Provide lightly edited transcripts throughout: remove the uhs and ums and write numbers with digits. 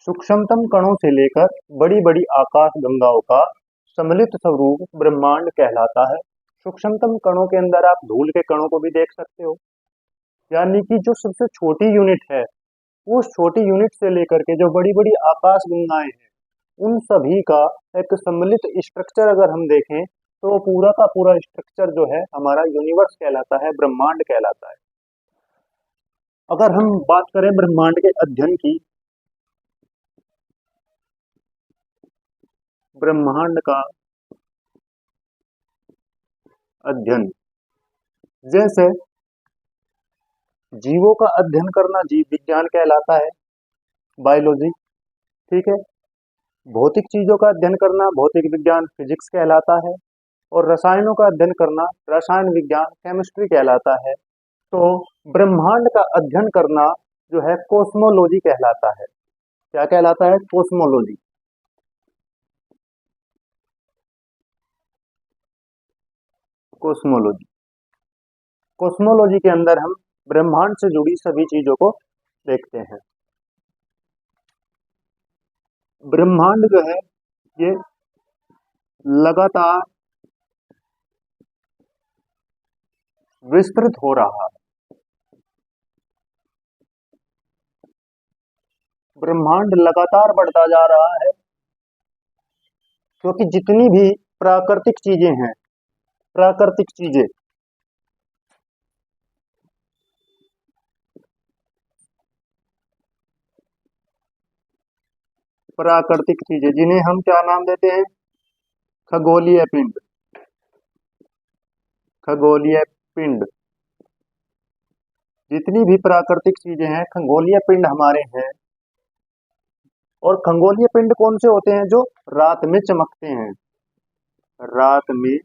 सूक्ष्मतम कणों से लेकर बड़ी बड़ी आकाश गंगाओं का सम्मिलित स्वरूप ब्रह्मांड कहलाता है। सूक्ष्मतम कणों के अंदर आप धूल के कणों को भी देख सकते हो, यानी कि जो सबसे छोटी यूनिट है, उस छोटी यूनिट से लेकर के जो बड़ी बड़ी आकाश गंगाएं हैं, उन सभी का एक सम्मिलित स्ट्रक्चर अगर हम देखें तो वो पूरा का पूरा स्ट्रक्चर जो है हमारा यूनिवर्स कहलाता है, ब्रह्मांड कहलाता है। अगर हम बात करें ब्रह्मांड के अध्ययन की, ब्रह्मांड का अध्ययन, जैसे जीवों का अध्ययन करना जीव विज्ञान कहलाता है, बायोलॉजी, ठीक है। भौतिक चीजों का अध्ययन करना भौतिक विज्ञान, फिजिक्स कहलाता है। और रसायनों का अध्ययन करना रसायन विज्ञान, केमिस्ट्री कहलाता है। तो ब्रह्मांड का अध्ययन करना जो है कॉस्मोलॉजी कहलाता है। क्या कहलाता है? कॉस्मोलॉजी। कॉस्मोलॉजी कॉस्मोलॉजी के अंदर हम ब्रह्मांड से जुड़ी सभी चीजों को देखते हैं। ब्रह्मांड जो है ये लगातार विस्तृत हो रहा है। ब्रह्मांड लगातार बढ़ता जा रहा है, क्योंकि जितनी भी प्राकृतिक चीजें हैं, प्राकृतिक चीजें प्राकृतिक चीजें जिन्हें हम क्या नाम देते हैं? खगोलीय पिंड। खगोलीय पिंड। जितनी भी प्राकृतिक चीजें हैं, खगोलीय पिंड हमारे हैं। और खगोलीय पिंड कौन से होते हैं? जो रात में चमकते हैं, रात में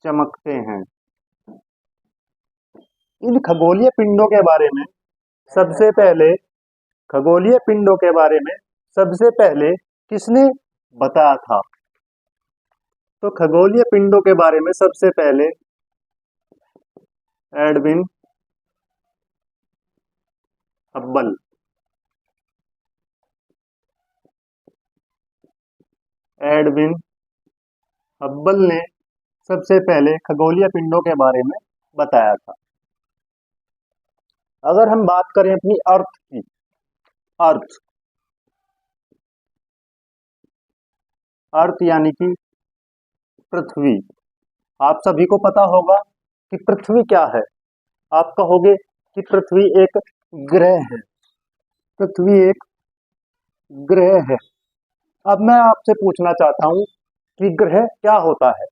चमकते हैं। इन खगोलीय पिंडों के बारे में सबसे पहले खगोलीय पिंडों के बारे में सबसे पहले किसने बताया था? तो खगोलीय पिंडों के बारे में सबसे पहले एडविन हब्बल। एडविन हब्बल ने सबसे पहले खगोलीय पिंडों के बारे में बताया था। अगर हम बात करें अपनी अर्थ की, अर्थ अर्थ यानी कि पृथ्वी। आप सभी को पता होगा कि पृथ्वी क्या है। आप कहोगे कि पृथ्वी एक ग्रह है। पृथ्वी एक ग्रह है। अब मैं आपसे पूछना चाहता हूं कि ग्रह क्या होता है?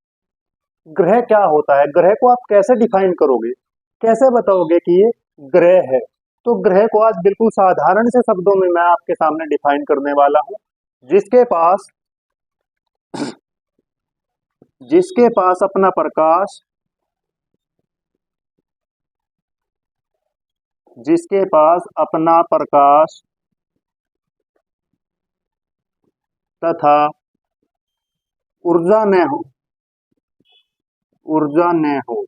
ग्रह क्या होता है? ग्रह को आप कैसे डिफाइन करोगे? कैसे बताओगे कि ये ग्रह है? तो ग्रह को आज बिल्कुल साधारण से शब्दों में मैं आपके सामने डिफाइन करने वाला हूं। जिसके पास जिसके पास अपना प्रकाश, जिसके पास अपना प्रकाश तथा ऊर्जा न हो, ऊर्जा न हो,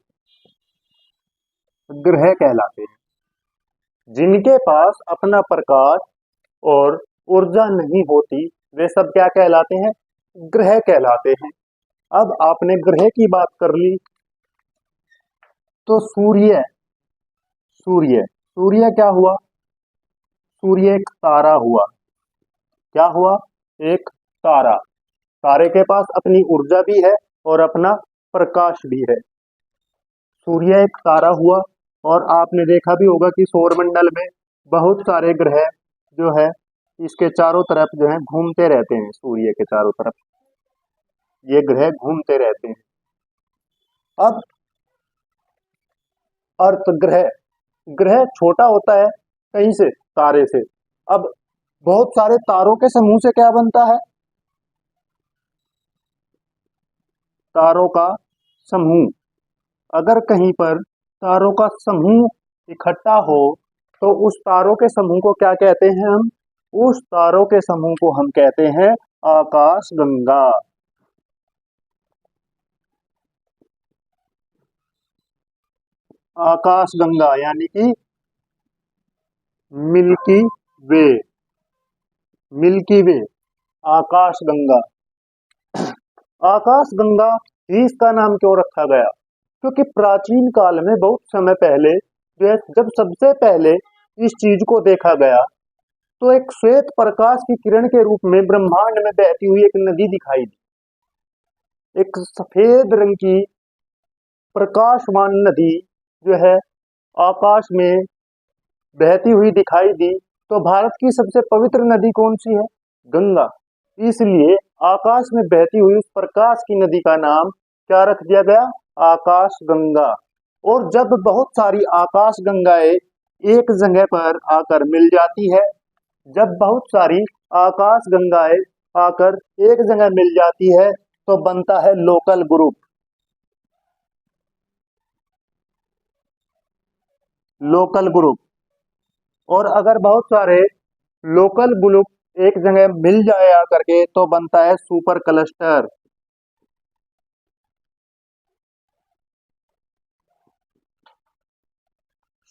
ग्रह कहलाते हैं। जिनके पास अपना प्रकाश और ऊर्जा नहीं होती, वे सब क्या कहलाते हैं? ग्रह कहलाते हैं। अब आपने ग्रह की बात कर ली, तो सूर्य सूर्य सूर्य क्या हुआ? सूर्य एक तारा हुआ। क्या हुआ? एक तारा। तारे के पास अपनी ऊर्जा भी है और अपना प्रकाश भी है। सूर्य एक तारा हुआ। और आपने देखा भी होगा कि सौरमंडल में बहुत सारे ग्रह जो है इसके चारों तरफ जो है घूमते रहते हैं। सूर्य के चारों तरफ ये ग्रह घूमते रहते हैं। अब अर्थ ग्रह ग्रह छोटा होता है कहीं से? तारे से। अब बहुत सारे तारों के समूह से क्या बनता है? तारों का समूह। अगर कहीं पर तारों का समूह इकट्ठा हो तो उस तारों के समूह को क्या कहते हैं हम? उस तारों के समूह को हम कहते हैं आकाश गंगा। आकाश गंगा यानी कि मिल्की वे, मिल्की वे, आकाश गंगा। आकाश गंगा ही इसका नाम क्यों रखा गया? क्योंकि प्राचीन काल में बहुत समय पहले जो है, जब सबसे पहले इस चीज को देखा गया तो एक श्वेत प्रकाश की किरण के रूप में ब्रह्मांड में बहती हुई एक नदी दिखाई दी। एक सफेद रंग की प्रकाशमान नदी जो है आकाश में बहती हुई दिखाई दी। तो भारत की सबसे पवित्र नदी कौन सी है? गंगा। इसलिए आकाश में बहती हुई उस प्रकाश की नदी का नाम क्या रख दिया गया? आकाश गंगा। और जब बहुत सारी आकाश गंगाएं एक जगह पर आकर मिल जाती है, जब बहुत सारी आकाश गंगाएं आकर एक जगह मिल जाती है तो बनता है लोकल ग्रुप। Local group. और अगर बहुत सारे लोकल ग्रुप एक जगह मिल जाए आकर के तो बनता है सुपर क्लस्टर।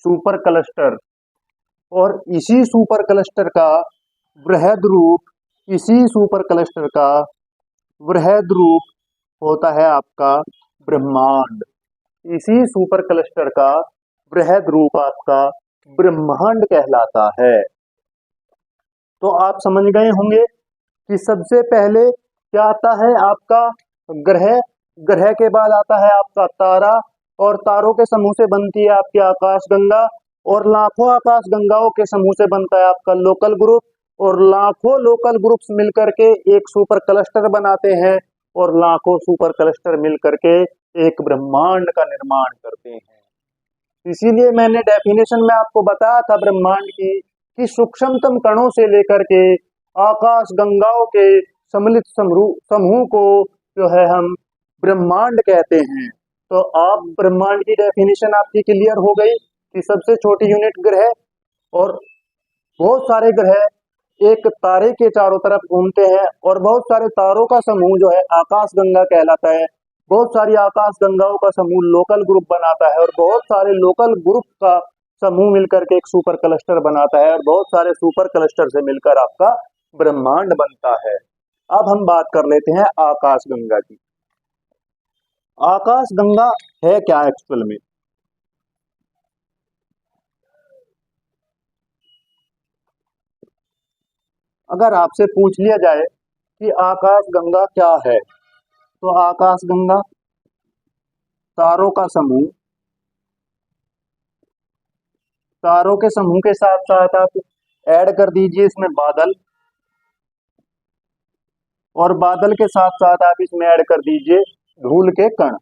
Super cluster. और इसी सुपर क्लस्टर का वृहद रूप, इसी सुपर क्लस्टर का वृहद रूप होता है आपका ब्रह्मांड। इसी सुपर क्लस्टर का वृहद रूप आपका ब्रह्मांड कहलाता है। तो आप समझ गए होंगे कि सबसे पहले क्या आता है आपका ग्रह, ग्रह के बाद आता है आपका तारा, और तारों के समूह से बनती है आपकी आकाश गंगा, और लाखों आकाश गंगाओं के समूह से बनता है आपका लोकल ग्रुप, और लाखों लोकल ग्रुप्स मिलकर के एक सुपर क्लस्टर बनाते हैं, और लाखों सुपर क्लस्टर मिलकर के एक ब्रह्मांड का निर्माण करते हैं। इसीलिए मैंने डेफिनेशन में आपको बताया था ब्रह्मांड की कि सूक्ष्मतम कणों से लेकर के आकाश गंगाओं के सम्मिलित समूह को जो है हम ब्रह्मांड कहते हैं। तो आप ब्रह्मांड की डेफिनेशन आपकी क्लियर हो गई कि सबसे छोटी यूनिट ग्रह, और बहुत सारे ग्रह एक तारे के चारों तरफ घूमते हैं, और बहुत सारे तारों का समूह जो है आकाश गंगा कहलाता है। बहुत सारी आकाश गंगाओं का समूह लोकल ग्रुप बनाता है, और बहुत सारे लोकल ग्रुप का समूह मिलकर के एक सुपर क्लस्टर बनाता है, और बहुत सारे सुपर क्लस्टर से मिलकर आपका ब्रह्मांड बनता है। अब हम बात कर लेते हैं आकाश गंगा की। आकाश गंगा है क्या एक्चुअल में? अगर आपसे पूछ लिया जाए कि आकाश गंगा क्या है, तो आकाश गंगा तारों का समूह, तारों के समूह के साथ साथ आप ऐड कर दीजिए इसमें बादल, और बादल के साथ साथ आप इसमें ऐड कर दीजिए धूल के कण।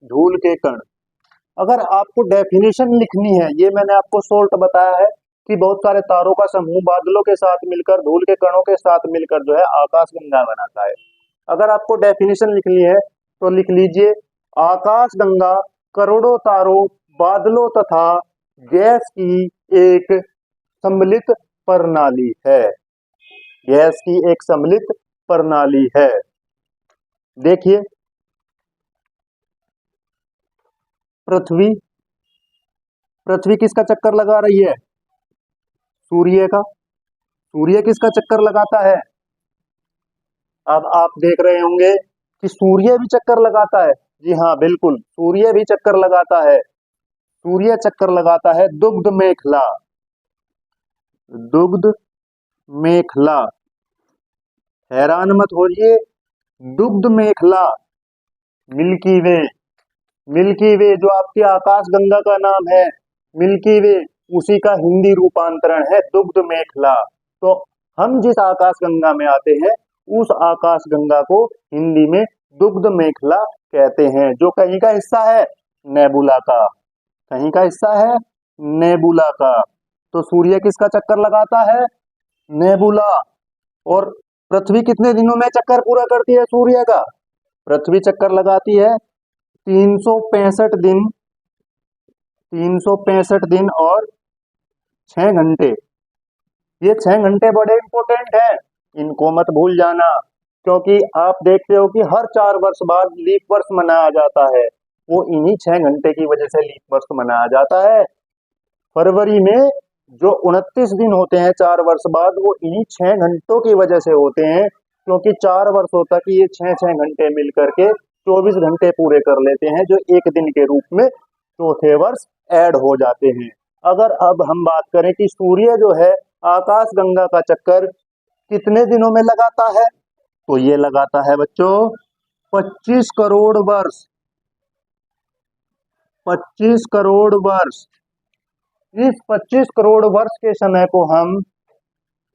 धूल के कण। अगर आपको डेफिनेशन लिखनी है, ये मैंने आपको शॉर्ट बताया है कि बहुत सारे तारों का समूह बादलों के साथ मिलकर धूल के कणों के साथ मिलकर जो है आकाश गंगा बनाता है। अगर आपको डेफिनेशन लिखनी है तो लिख लीजिए आकाश गंगा करोड़ों तारों, बादलों तथा गैस की एक सम्मिलित प्रणाली है। गैस की एक सम्मिलित प्रणाली है। देखिए पृथ्वी, पृथ्वी किसका चक्कर लगा रही है? सूर्य का। सूर्य किसका चक्कर लगाता है? अब आप देख रहे होंगे कि सूर्य भी चक्कर लगाता है। जी हाँ बिल्कुल, सूर्य भी चक्कर लगाता है। सूर्य चक्कर लगाता है दुग्ध मेखला। दुग्ध मेखला। हैरान मत होइए, दुग्ध मेखला, मिल्की वे। मिल्की वे जो आपकी आकाश गंगा का नाम है, मिल्की वे, उसी का हिंदी रूपांतरण है दुग्ध मेखला। तो हम जिस आकाश गंगा में आते हैं उस आकाश गंगा को हिंदी में दुग्ध मेखला कहते हैं, जो कहीं का हिस्सा है? नेबुला का। कहीं का हिस्सा है? नेबुला का। तो सूर्य किसका चक्कर लगाता है? नेबुला। और पृथ्वी कितने दिनों में चक्कर पूरा करती है सूर्य का? पृथ्वी चक्कर लगाती है 365 दिन, 365 दिन और 6 घंटे। ये 6 घंटे बड़े इंपॉर्टेंट हैं, इनको मत भूल जाना, क्योंकि आप देखते हो कि हर 4 वर्ष बाद लीप वर्ष मनाया जाता है। वो इन्हीं 6 घंटे की वजह से लीप वर्ष मनाया जाता है। फरवरी में जो 29 दिन होते हैं 4 वर्ष बाद, वो इन्हीं 6 घंटों की वजह से होते हैं, क्योंकि 4 वर्षों तक ये 6-6 घंटे मिल करके 24 घंटे पूरे कर लेते हैं, जो एक दिन के रूप में चौथे वर्ष ऐड हो जाते हैं। अगर अब हम बात करें कि सूर्य जो है आकाश गंगा का चक्कर कितने दिनों में लगाता है, तो ये लगाता है बच्चों 25 करोड़ वर्ष। 25 करोड़ वर्ष। इस 25 करोड़ वर्ष के समय को हम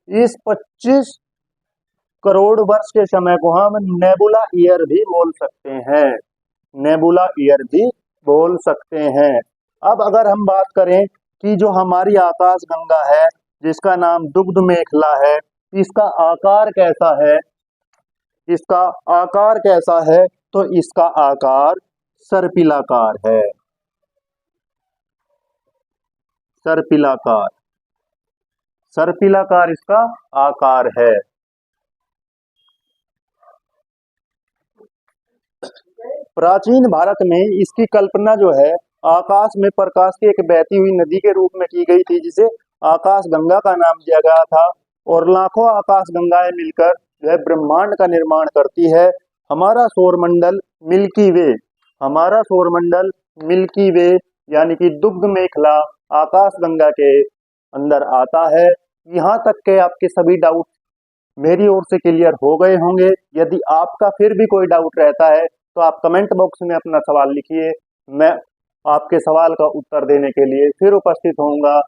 इस 25 करोड़ वर्ष के समय को हम नेबुला ईयर भी बोल सकते हैं। नेबुला ईयर भी बोल सकते हैं। अब अगर हम बात करें कि जो हमारी आकाश गंगा है, जिसका नाम दुग्ध मेखला है, इसका आकार कैसा है, इसका आकार कैसा है, तो इसका आकार सर्पिलाकार है। सर्पिलाकार, सर्पिलाकार इसका आकार है। प्राचीन भारत में इसकी कल्पना जो है आकाश में प्रकाश की एक बहती हुई नदी के रूप में की गई थी, जिसे आकाश गंगा का नाम दिया गया था। और लाखों आकाश गंगाएं मिलकर जो है ब्रह्मांड का निर्माण करती है। हमारा सौरमंडल मिल्की वे, हमारा सौरमंडल मिल्की वे यानी कि दुग्ध मेखला आकाश गंगा के अंदर आता है। यहाँ तक के आपके सभी डाउट मेरी ओर से क्लियर हो गए होंगे। यदि आपका फिर भी कोई डाउट रहता है तो आप कमेंट बॉक्स में अपना सवाल लिखिए, मैं आपके सवाल का उत्तर देने के लिए फिर उपस्थित होऊंगा।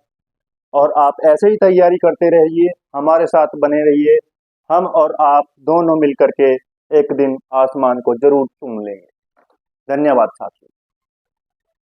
और आप ऐसे ही तैयारी करते रहिए, हमारे साथ बने रहिए। हम और आप दोनों मिलकर के एक दिन आसमान को जरूर चूम लेंगे। धन्यवाद साथियों।